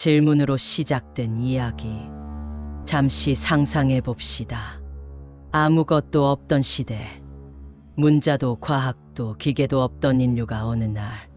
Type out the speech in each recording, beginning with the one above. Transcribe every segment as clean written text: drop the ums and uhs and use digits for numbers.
질문으로 시작된 이야기. 잠시 상상해 봅시다. 아무것도 없던 시대. 문자도 과학도 기계도 없던 인류가 어느 날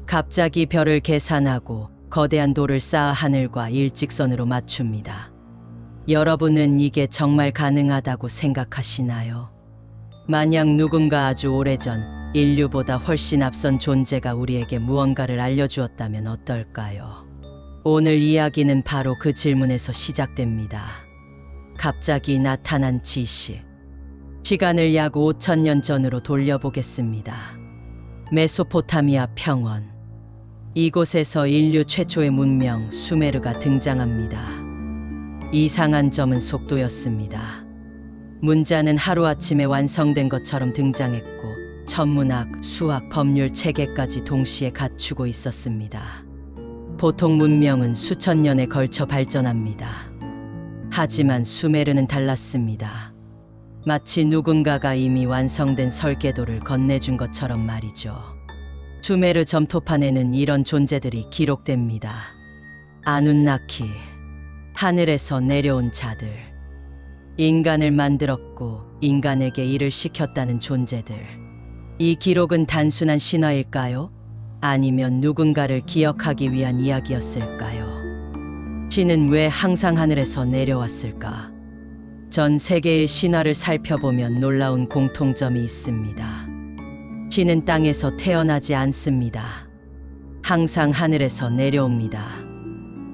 갑자기 별을 계산하고 거대한 돌을 쌓아 하늘과 일직선으로 맞춥니다. 여러분은 이게 정말 가능하다고 생각하시나요? 만약 누군가 아주 오래전 인류보다 훨씬 앞선 존재가 우리에게 무언가를 알려주었다면 어떨까요? 오늘 이야기는 바로 그 질문에서 시작됩니다. 갑자기 나타난 지식. 시간을 약 5,000년 전으로 돌려보겠습니다. 메소포타미아 평원. 이곳에서 인류 최초의 문명 수메르가 등장합니다. 이상한 점은 속도였습니다. 문자는 하루아침에 완성된 것처럼 등장했고 천문학, 수학, 법률 체계까지 동시에 갖추고 있었습니다. 보통 문명은 수천 년에 걸쳐 발전합니다. 하지만 수메르는 달랐습니다. 마치 누군가가 이미 완성된 설계도를 건네준 것처럼 말이죠. 수메르 점토판에는 이런 존재들이 기록됩니다. 아눈나키, 하늘에서 내려온 자들. 인간을 만들었고 인간에게 일을 시켰다는 존재들. 이 기록은 단순한 신화일까요? 아니면 누군가를 기억하기 위한 이야기였을까요? 신은 왜 항상 하늘에서 내려왔을까? 전 세계의 신화를 살펴보면 놀라운 공통점이 있습니다. 신은 땅에서 태어나지 않습니다. 항상 하늘에서 내려옵니다.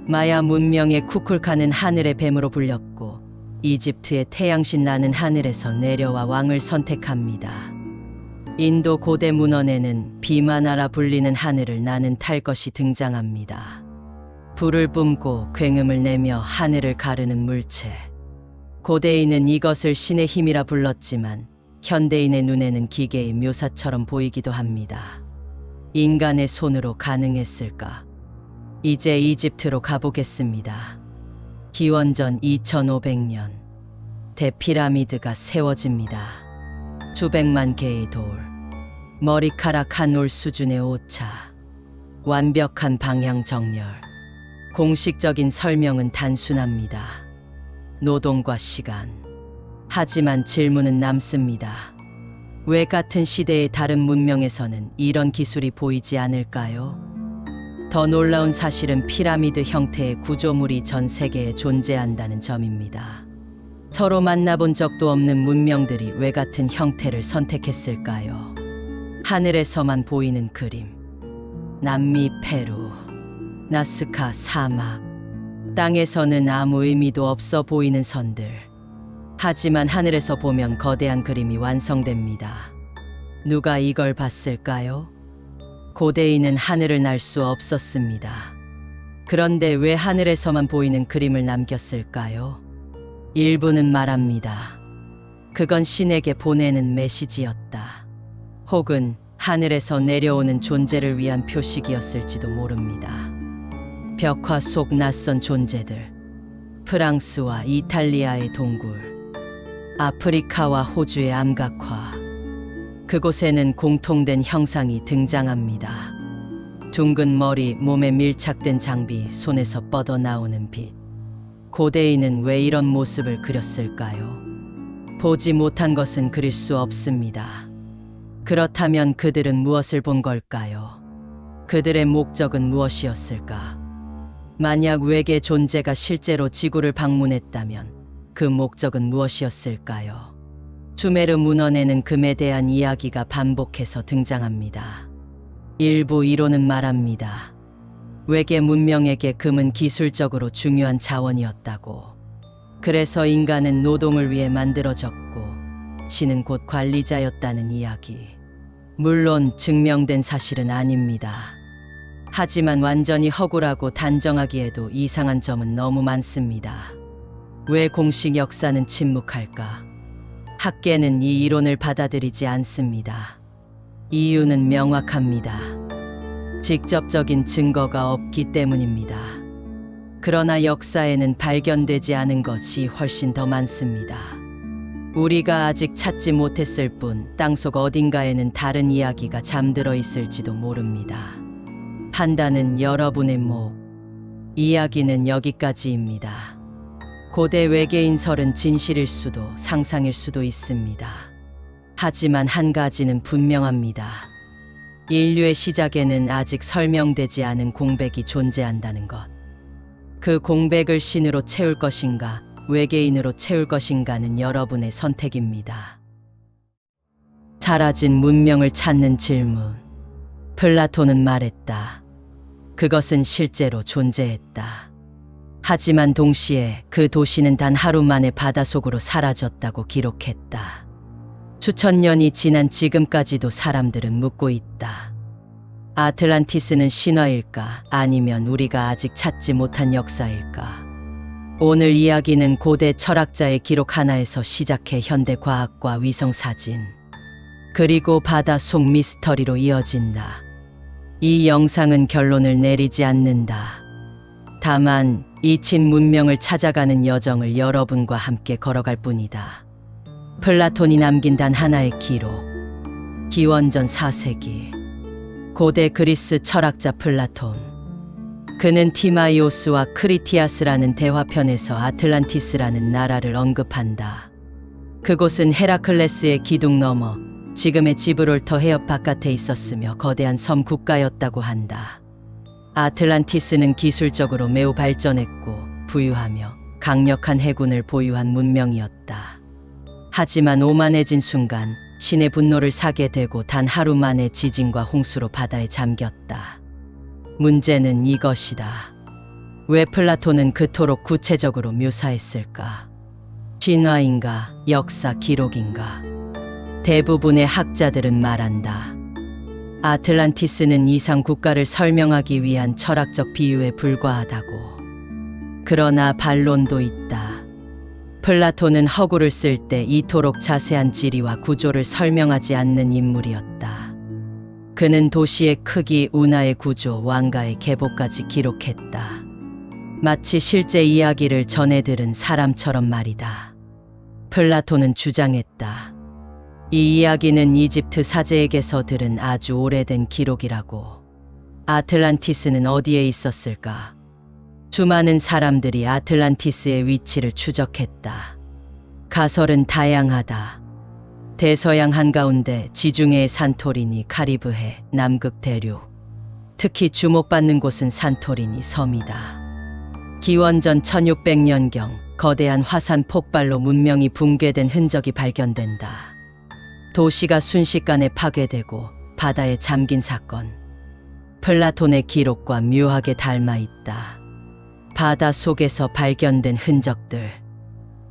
마야 문명의 쿠쿨카는 하늘의 뱀으로 불렸고 이집트의 태양신 나는 하늘에서 내려와 왕을 선택합니다. 인도 고대 문헌에는 비마나라 불리는 하늘을 나는 탈 것이 등장합니다. 불을 뿜고 굉음을 내며 하늘을 가르는 물체. 고대인은 이것을 신의 힘이라 불렀지만 현대인의 눈에는 기계의 묘사처럼 보이기도 합니다. 인간의 손으로 가능했을까? 이제 이집트로 가보겠습니다. 기원전 2500년 대피라미드가 세워집니다. 수백만 개의 돌, 머리카락 한 올 수준의 오차, 완벽한 방향 정렬. 공식적인 설명은 단순합니다. 노동과 시간. 하지만 질문은 남습니다. 왜 같은 시대의 다른 문명에서는 이런 기술이 보이지 않을까요? 더 놀라운 사실은 피라미드 형태의 구조물이 전 세계에 존재한다는 점입니다. 서로 만나본 적도 없는 문명들이 왜 같은 형태를 선택했을까요? 하늘에서만 보이는 그림. 남미, 페루, 나스카 사막. 땅에서는 아무 의미도 없어 보이는 선들. 하지만 하늘에서 보면 거대한 그림이 완성됩니다. 누가 이걸 봤을까요? 고대인은 하늘을 날 수 없었습니다. 그런데 왜 하늘에서만 보이는 그림을 남겼을까요? 일부는 말합니다. 그건 신에게 보내는 메시지였다. 혹은 하늘에서 내려오는 존재를 위한 표식이었을지도 모릅니다. 벽화 속 낯선 존재들. 프랑스와 이탈리아의 동굴. 아프리카와 호주의 암각화. 그곳에는 공통된 형상이 등장합니다. 둥근 머리, 몸에 밀착된 장비, 손에서 뻗어나오는 빛. 고대인은 왜 이런 모습을 그렸을까요? 보지 못한 것은 그릴 수 없습니다. 그렇다면 그들은 무엇을 본 걸까요? 그들의 목적은 무엇이었을까? 만약 외계 존재가 실제로 지구를 방문했다면 그 목적은 무엇이었을까요? 수메르 문헌에는 금에 대한 이야기가 반복해서 등장합니다. 일부 이론은 말합니다. 외계 문명에게 금은 기술적으로 중요한 자원이었다고. 그래서 인간은 노동을 위해 만들어졌고 신은 곧 관리자였다는 이야기. 물론 증명된 사실은 아닙니다. 하지만 완전히 허구라고 단정하기에도 이상한 점은 너무 많습니다. 왜 공식 역사는 침묵할까? 학계는 이 이론을 받아들이지 않습니다. 이유는 명확합니다. 직접적인 증거가 없기 때문입니다. 그러나 역사에는 발견되지 않은 것이 훨씬 더 많습니다. 우리가 아직 찾지 못했을 뿐 땅속 어딘가에는 다른 이야기가 잠들어 있을지도 모릅니다. 판단은 여러분의 목. 이야기는 여기까지입니다. 고대 외계인설은 진실일 수도 상상일 수도 있습니다. 하지만 한 가지는 분명합니다. 인류의 시작에는 아직 설명되지 않은 공백이 존재한다는 것. 그 공백을 신으로 채울 것인가, 외계인으로 채울 것인가는 여러분의 선택입니다. 사라진 문명을 찾는 질문. 플라톤은 말했다. 그것은 실제로 존재했다. 하지만 동시에 그 도시는 단 하루 만에 바닷속으로 사라졌다고 기록했다. 수천 년이 지난 지금까지도 사람들은 묻고 있다. 아틀란티스는 신화일까? 아니면 우리가 아직 찾지 못한 역사일까? 오늘 이야기는 고대 철학자의 기록 하나에서 시작해 현대 과학과 위성 사진, 그리고 바닷속 미스터리로 이어진다. 이 영상은 결론을 내리지 않는다. 다만 잊힌 문명을 찾아가는 여정을 여러분과 함께 걸어갈 뿐이다. 플라톤이 남긴 단 하나의 기록. 기원전 4세기. 고대 그리스 철학자 플라톤. 그는 티마이오스와 크리티아스라는 대화편에서 아틀란티스라는 나라를 언급한다. 그곳은 헤라클레스의 기둥 너머 지금의 지브롤터 해협 바깥에 있었으며 거대한 섬 국가였다고 한다. 아틀란티스는 기술적으로 매우 발전했고 부유하며 강력한 해군을 보유한 문명이었다. 하지만 오만해진 순간 신의 분노를 사게 되고 단 하루 만에 지진과 홍수로 바다에 잠겼다. 문제는 이것이다. 왜 플라톤은 그토록 구체적으로 묘사했을까? 신화인가, 역사 기록인가? 대부분의 학자들은 말한다. 아틀란티스는 이상 국가를 설명하기 위한 철학적 비유에 불과하다고. 그러나 반론도 있다. 플라톤은 허구를 쓸 때 이토록 자세한 지리와 구조를 설명하지 않는 인물이었다. 그는 도시의 크기, 운하의 구조, 왕가의 계보까지 기록했다. 마치 실제 이야기를 전해 들은 사람처럼 말이다. 플라톤은 주장했다. 이 이야기는 이집트 사제에게서 들은 아주 오래된 기록이라고. 아틀란티스는 어디에 있었을까? 수많은 사람들이 아틀란티스의 위치를 추적했다. 가설은 다양하다. 대서양 한가운데, 지중해의 산토리니, 카리브해, 남극 대륙. 특히 주목받는 곳은 산토리니 섬이다. 기원전 1600년경 거대한 화산 폭발로 문명이 붕괴된 흔적이 발견된다. 도시가 순식간에 파괴되고 바다에 잠긴 사건. 플라톤의 기록과 묘하게 닮아 있다. 바다 속에서 발견된 흔적들.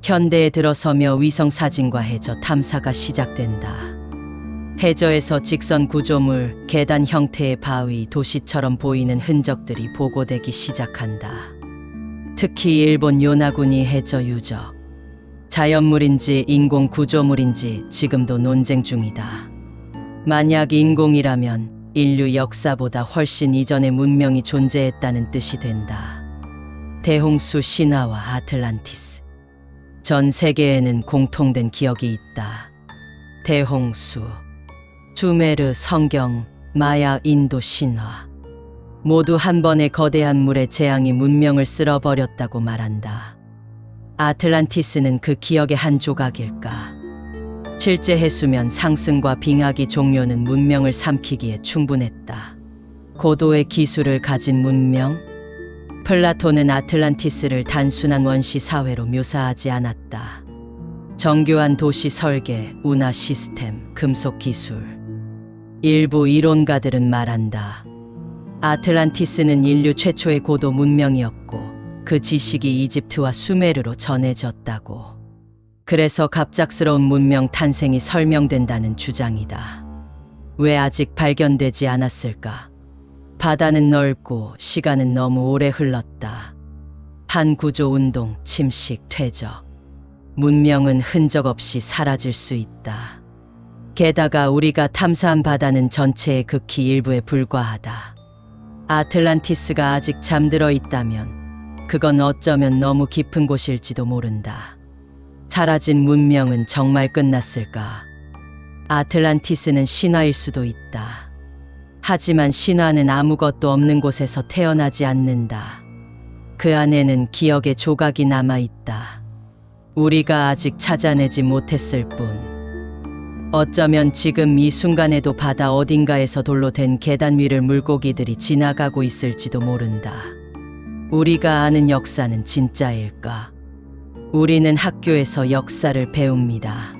현대에 들어서며 위성 사진과 해저 탐사가 시작된다. 해저에서 직선 구조물, 계단 형태의 바위, 도시처럼 보이는 흔적들이 보고되기 시작한다. 특히 일본 요나구니 해저 유적. 자연물인지 인공 구조물인지 지금도 논쟁 중이다. 만약 인공이라면 인류 역사보다 훨씬 이전의 문명이 존재했다는 뜻이 된다. 대홍수 신화와 아틀란티스. 전 세계에는 공통된 기억이 있다. 대홍수, 수메르, 성경, 마야, 인도 신화. 모두 한 번의 거대한 물의 재앙이 문명을 쓸어버렸다고 말한다. 아틀란티스는 그 기억의 한 조각일까? 실제 해수면 상승과 빙하기 종료는 문명을 삼키기에 충분했다. 고도의 기술을 가진 문명? 플라톤은 아틀란티스를 단순한 원시 사회로 묘사하지 않았다. 정교한 도시 설계, 운하 시스템, 금속 기술. 일부 이론가들은 말한다. 아틀란티스는 인류 최초의 고도 문명이었고 그 지식이 이집트와 수메르로 전해졌다고. 그래서 갑작스러운 문명 탄생이 설명된다는 주장이다. 왜 아직 발견되지 않았을까? 바다는 넓고 시간은 너무 오래 흘렀다. 한 구조 운동, 침식, 퇴적. 문명은 흔적 없이 사라질 수 있다. 게다가 우리가 탐사한 바다는 전체의 극히 일부에 불과하다. 아틀란티스가 아직 잠들어 있다면 그건 어쩌면 너무 깊은 곳일지도 모른다. 사라진 문명은 정말 끝났을까? 아틀란티스는 신화일 수도 있다. 하지만 신화는 아무것도 없는 곳에서 태어나지 않는다. 그 안에는 기억의 조각이 남아 있다. 우리가 아직 찾아내지 못했을 뿐. 어쩌면 지금 이 순간에도 바다 어딘가에서 돌로 된 계단 위를 물고기들이 지나가고 있을지도 모른다. 우리가 아는 역사는 진짜일까? 우리는 학교에서 역사를 배웁니다.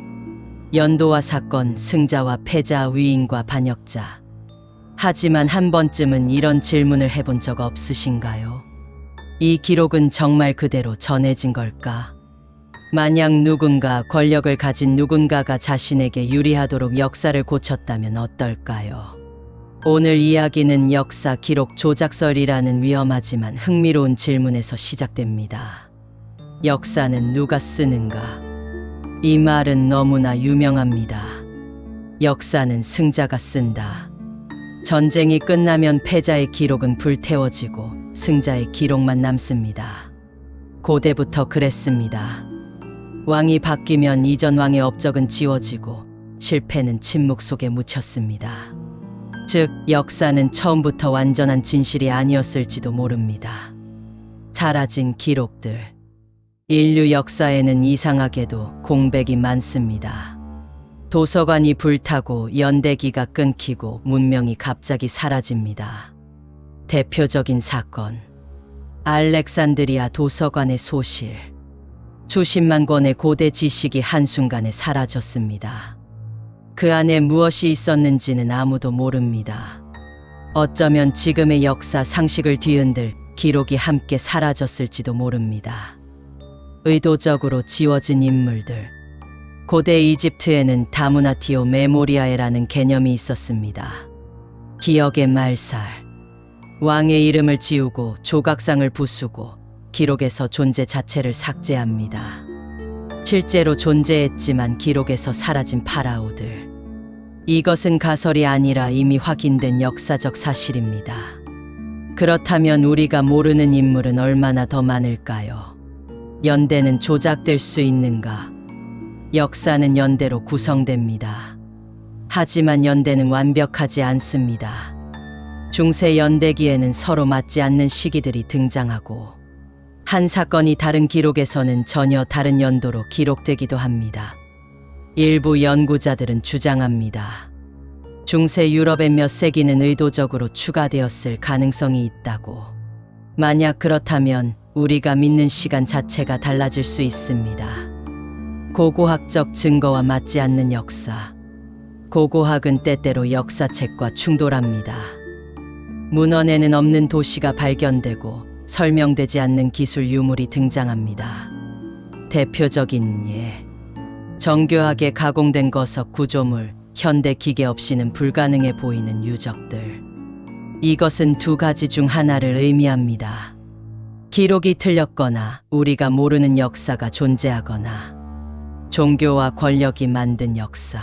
연도와 사건, 승자와 패자, 위인과 반역자. 하지만 한 번쯤은 이런 질문을 해본 적 없으신가요? 이 기록은 정말 그대로 전해진 걸까? 만약 누군가, 권력을 가진 누군가가 자신에게 유리하도록 역사를 고쳤다면 어떨까요? 오늘 이야기는 역사 기록 조작설이라는 위험하지만 흥미로운 질문에서 시작됩니다. 역사는 누가 쓰는가? 이 말은 너무나 유명합니다. 역사는 승자가 쓴다. 전쟁이 끝나면 패자의 기록은 불태워지고 승자의 기록만 남습니다. 고대부터 그랬습니다. 왕이 바뀌면 이전 왕의 업적은 지워지고 실패는 침묵 속에 묻혔습니다. 즉, 역사는 처음부터 완전한 진실이 아니었을지도 모릅니다. 사라진 기록들. 인류 역사에는 이상하게도 공백이 많습니다. 도서관이 불타고 연대기가 끊기고 문명이 갑자기 사라집니다. 대표적인 사건. 알렉산드리아 도서관의 소실. 수십만 권의 고대 지식이 한순간에 사라졌습니다. 그 안에 무엇이 있었는지는 아무도 모릅니다. 어쩌면 지금의 역사 상식을 뒤흔들 기록이 함께 사라졌을지도 모릅니다. 의도적으로 지워진 인물들. 고대 이집트에는 다무나티오 메모리아에라는 개념이 있었습니다. 기억의 말살. 왕의 이름을 지우고 조각상을 부수고 기록에서 존재 자체를 삭제합니다. 실제로 존재했지만 기록에서 사라진 파라오들. 이것은 가설이 아니라 이미 확인된 역사적 사실입니다. 그렇다면 우리가 모르는 인물은 얼마나 더 많을까요? 연대는 조작될 수 있는가? 역사는 연대로 구성됩니다. 하지만 연대는 완벽하지 않습니다. 중세 연대기에는 서로 맞지 않는 시기들이 등장하고 한 사건이 다른 기록에서는 전혀 다른 연도로 기록되기도 합니다. 일부 연구자들은 주장합니다. 중세 유럽의 몇 세기는 의도적으로 추가되었을 가능성이 있다고. 만약 그렇다면 우리가 믿는 시간 자체가 달라질 수 있습니다. 고고학적 증거와 맞지 않는 역사. 고고학은 때때로 역사책과 충돌합니다. 문헌에는 없는 도시가 발견되고 설명되지 않는 기술 유물이 등장합니다. 대표적인 예. 정교하게 가공된 거석 구조물, 현대 기계 없이는 불가능해 보이는 유적들. 이것은 두 가지 중 하나를 의미합니다. 기록이 틀렸거나 우리가 모르는 역사가 존재하거나 종교와 권력이 만든 역사.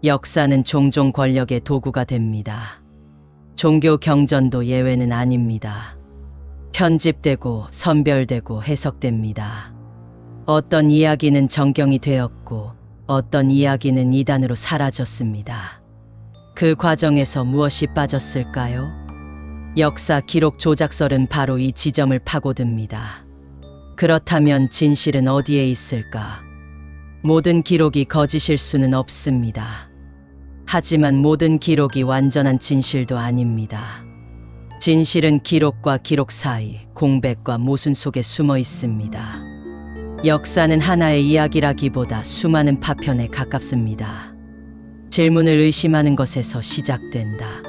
역사는 종종 권력의 도구가 됩니다. 종교 경전도 예외는 아닙니다. 편집되고 선별되고 해석됩니다. 어떤 이야기는 정경이 되었고 어떤 이야기는 이단으로 사라졌습니다. 그 과정에서 무엇이 빠졌을까요? 역사 기록 조작설은 바로 이 지점을 파고듭니다. 그렇다면 진실은 어디에 있을까? 모든 기록이 거짓일 수는 없습니다. 하지만 모든 기록이 완전한 진실도 아닙니다. 진실은 기록과 기록 사이, 공백과 모순 속에 숨어 있습니다. 역사는 하나의 이야기라기보다 수많은 파편에 가깝습니다. 질문을 의심하는 것에서 시작된다.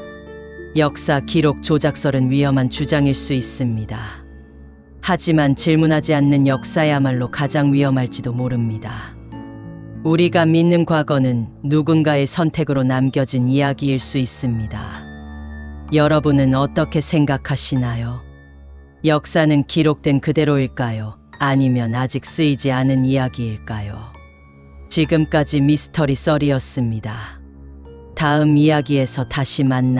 역사 기록 조작설은 위험한 주장일 수 있습니다. 하지만 질문하지 않는 역사야말로 가장 위험할지도 모릅니다. 우리가 믿는 과거는 누군가의 선택으로 남겨진 이야기일 수 있습니다. 여러분은 어떻게 생각하시나요? 역사는 기록된 그대로일까요? 아니면 아직 쓰이지 않은 이야기일까요? 지금까지 미스터리 썰이었습니다. 다음 이야기에서 다시 만나